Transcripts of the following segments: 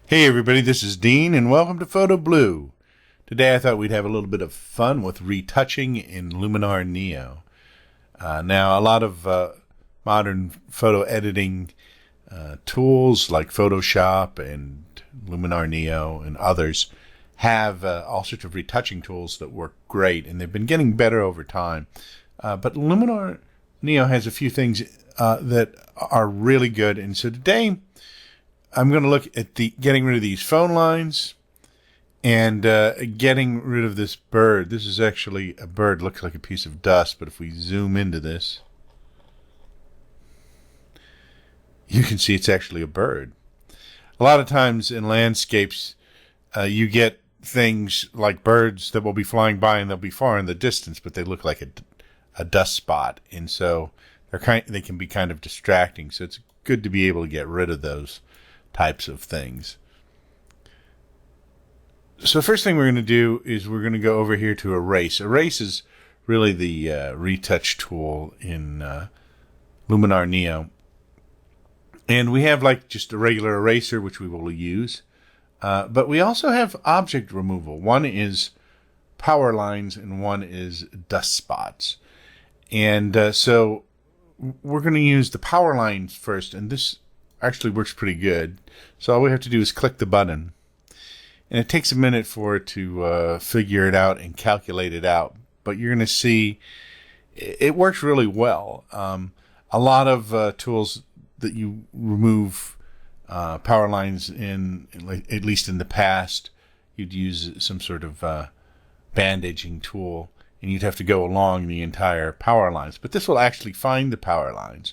Hey everybody, this is Dean and welcome to Photo Blue. Today I thought we'd have a little bit of fun with retouching in Luminar Neo. Now a lot of modern photo editing tools like Photoshop and Luminar Neo and others have all sorts of retouching tools that work great, and they've been getting better over time. But Luminar Neo has a few things that are really good, and so today I'm going to look at getting rid of these phone lines and getting rid of this bird. This is actually a bird, looks like a piece of dust, but if we zoom into this, you can see it's actually a bird. A lot of times in landscapes, you get things like birds that will be flying by and they'll be far in the distance, but they look like a dust spot, and so they can be kind of distracting. So it's good to be able to get rid of those types of things. So the first thing we're going to do is we're going to go over here to erase. Erase is really the retouch tool in Luminar Neo. And we have like just a regular eraser, which we will use. But we also have object removal. One is power lines and one is dust spots. And so we're going to use the power lines first, and this actually works pretty good. So all we have to do is click the button, and it takes a minute for it to figure it out and calculate it out, but you're going to see it works really well. A lot of tools that you remove power lines in, at least in the past, you'd use some sort of bandaging tool, and you'd have to go along the entire power lines, but this will actually find the power lines.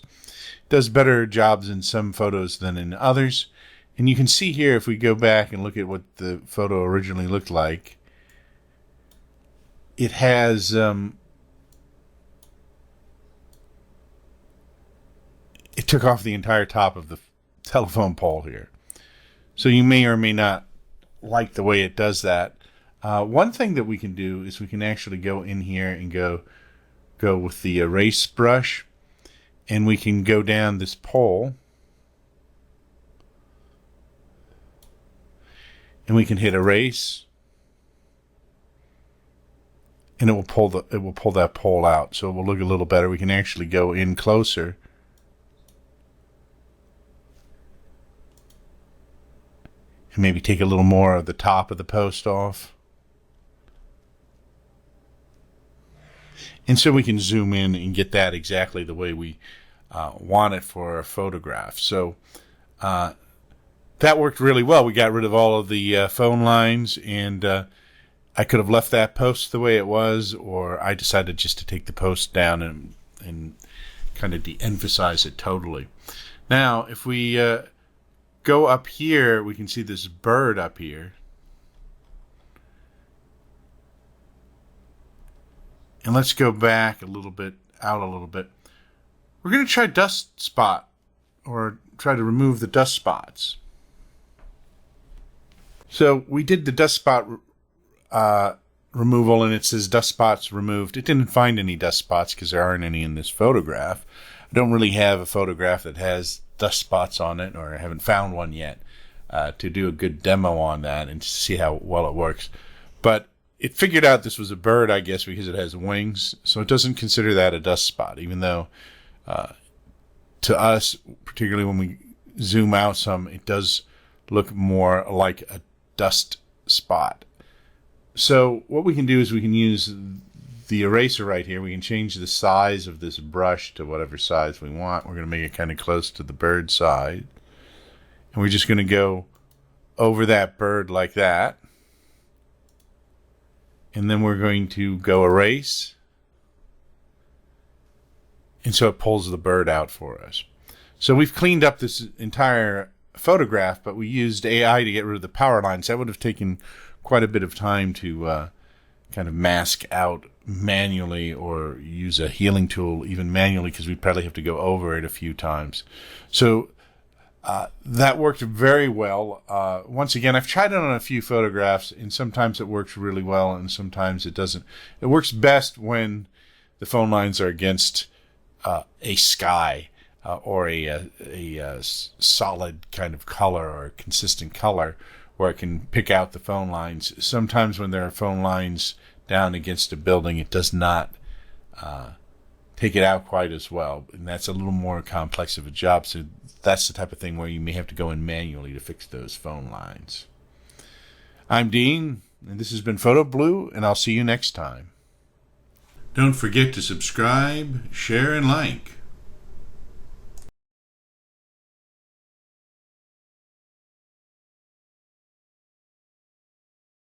Does better jobs in some photos than in others. And you can see here, if we go back and look at what the photo originally looked like, it has it took off the entire top of the telephone pole here. So you may or may not like the way it does that. One thing that we can do is we can actually go in here and go with the erase brush, and we can go down this pole, and we can hit erase, and it will pull that pole out, so it will look a little better. We can actually go in closer and maybe take a little more of the top of the post off. And so we can zoom in and get that exactly the way we want it for a photograph. So that worked really well. We got rid of all of the phone lines, and I could have left that post the way it was, or I decided just to take the post down and kind of de-emphasize it totally. Now, if we go up here, we can see this bird up here. And let's go back a little bit, out a little bit. We're going to try dust spot, or try to remove the dust spots. So we did the dust spot removal, and it says dust spots removed. It didn't find any dust spots because there aren't any in this photograph. I don't really have a photograph that has dust spots on it, or I haven't found one yet to do a good demo on that and to see how well it works. But it figured out this was a bird, I guess, because it has wings, so it doesn't consider that a dust spot, even though to us, particularly when we zoom out some, it does look more like a dust spot. So what we can do is we can use the eraser right here. We can change the size of this brush to whatever size we want. We're going to make it kind of close to the bird side, and we're just going to go over that bird like that. And then we're going to go erase. And so it pulls the bird out for us. So we've cleaned up this entire photograph, but we used AI to get rid of the power lines. That would have taken quite a bit of time to kind of mask out manually, or use a healing tool even manually, because we'd probably have to go over it a few times. So that worked very well. Once again, I've tried it on a few photographs, and sometimes it works really well, and sometimes it doesn't. It works best when the phone lines are against a sky. or a solid kind of color or a consistent color where it can pick out the phone lines. Sometimes when there are phone lines down against a building, it does not take it out quite as well, and that's a little more complex of a job. So that's the type of thing where you may have to go in manually to fix those phone lines. I'm Dean, and this has been Photo Blue, and I'll see you next time. Don't forget to subscribe, share, and like.